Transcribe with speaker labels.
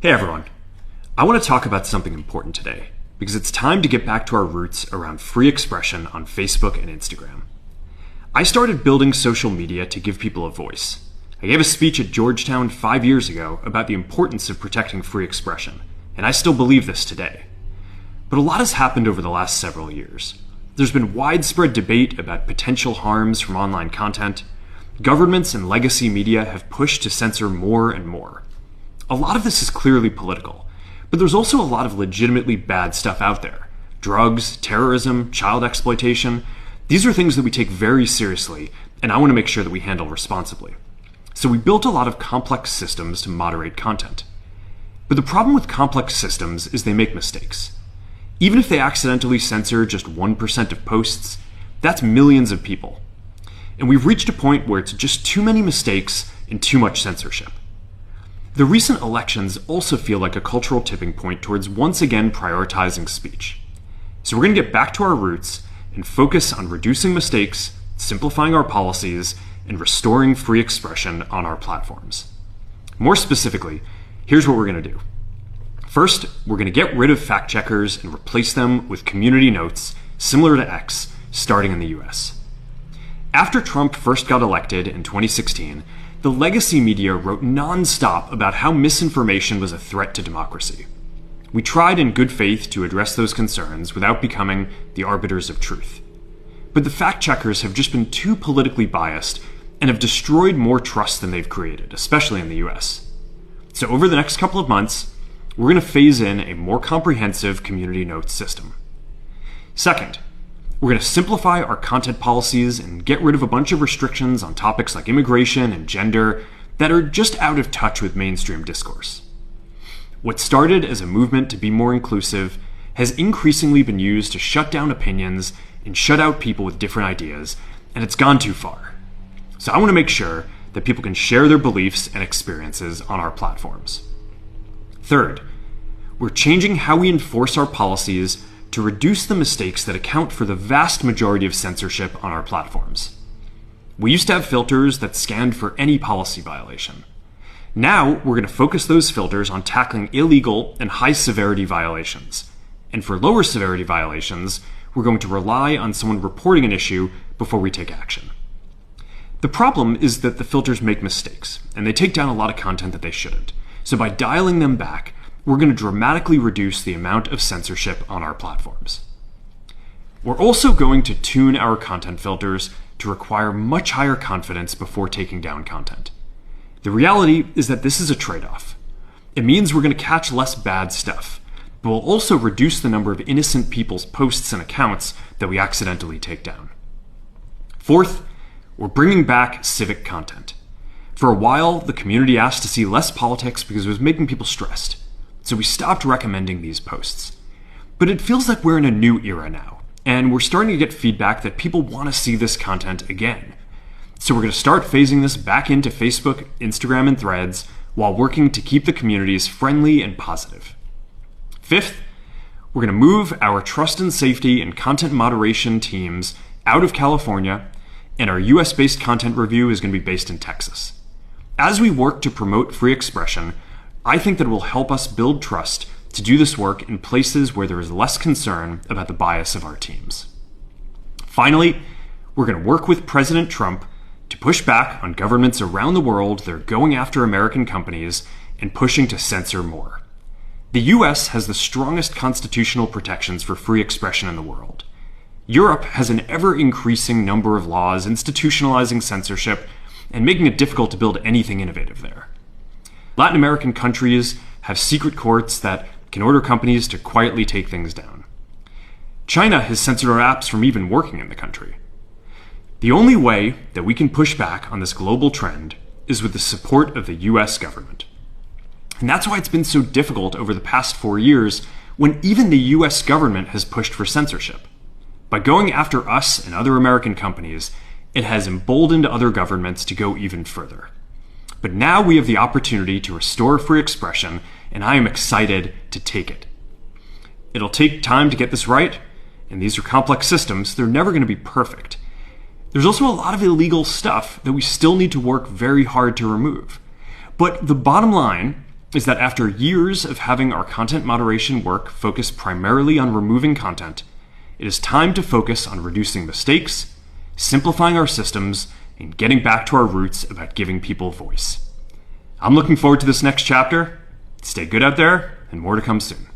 Speaker 1: Hey everyone, I want to talk about something important today because it's time to get back to our roots around free expression on Facebook and Instagram. I started building social media to give people a voice. I gave a speech at Georgetown 5 years ago about the importance of protecting free expression, and I still believe this today. But a lot has happened over the last several years. There's been widespread debate about potential harms from online content. Governments and legacy media have pushed to censor more and more. A lot of this is clearly political, but there's also a lot of legitimately bad stuff out there. Drugs, terrorism, child exploitation. These are things that we take very seriously, and I want to make sure that we handle responsibly. So we built a lot of complex systems to moderate content. But the problem with complex systems is they make mistakes. Even if they accidentally censor just 1% of posts, that's millions of people. And we've reached a point where it's just too many mistakes and too much censorship. The recent elections also feel like a cultural tipping point towards once again prioritizing speech. So we're going to get back to our roots and focus on reducing mistakes, simplifying our policies, and restoring free expression on our platforms. More specifically, here's what we're going to do. First, we're going to get rid of fact checkers and replace them with community notes similar to X, starting in the US. After Trump first got elected in 2016, the legacy media wrote non-stop about how misinformation was a threat to democracy. We tried in good faith to address those concerns without becoming the arbiters of truth. But the fact checkers have just been too politically biased and have destroyed more trust than they've created, especially in the US. So over the next couple of months, we're going to phase in a more comprehensive community notes system. Second, we're going to simplify our content policies and get rid of a bunch of restrictions on topics like immigration and gender that are just out of touch with mainstream discourse. What started as a movement to be more inclusive has increasingly been used to shut down opinions and shut out people with different ideas, and it's gone too far. So I want to make sure that people can share their beliefs and experiences on our platforms. Third, we're changing how we enforce our policies to reduce the mistakes that account for the vast majority of censorship on our platforms. We used to have filters that scanned for any policy violation. Now, we're going to focus those filters on tackling illegal and high-severity violations. And for lower severity violations, we're going to rely on someone reporting an issue before we take action. The problem is that the filters make mistakes, and they take down a lot of content that they shouldn't. So by dialing them back, we're going to dramatically reduce the amount of censorship on our platforms. We're also going to tune our content filters to require much higher confidence before taking down content. The reality is that this is a trade-off. It means we're going to catch less bad stuff, but we'll also reduce the number of innocent people's posts and accounts that we accidentally take down. Fourth, we're bringing back civic content. For a while, the community asked to see less politics because it was making people stressed. So we stopped recommending these posts. But it feels like we're in a new era now, and we're starting to get feedback that people want to see this content again. So we're going to start phasing this back into Facebook, Instagram, and Threads while working to keep the communities friendly and positive. Fifth, we're going to move our trust and safety and content moderation teams out of California, and our US-based content review is going to be based in Texas. As we work to promote free expression, I think that it will help us build trust to do this work in places where there is less concern about the bias of our teams. Finally, we're going to work with President Trump to push back on governments around the world that are going after American companies and pushing to censor more. The US has the strongest constitutional protections for free expression in the world. Europe has an ever-increasing number of laws institutionalizing censorship and making it difficult to build anything innovative there. Latin American countries have secret courts that can order companies to quietly take things down. China has censored our apps from even working in the country. The only way that we can push back on this global trend is with the support of the US government. And that's why it's been so difficult over the past 4 years when even the US government has pushed for censorship. By going after us and other American companies, it has emboldened other governments to go even further. But now we have the opportunity to restore free expression, and I am excited to take it. It'll take time to get this right, and these are complex systems. They're never going to be perfect. There's also a lot of illegal stuff that we still need to work very hard to remove. But the bottom line is that after years of having our content moderation work focus primarily on removing content, it is time to focus on reducing mistakes, simplifying our systems, and getting back to our roots about giving people voice. I'm looking forward to this next chapter. Stay good out there, and more to come soon.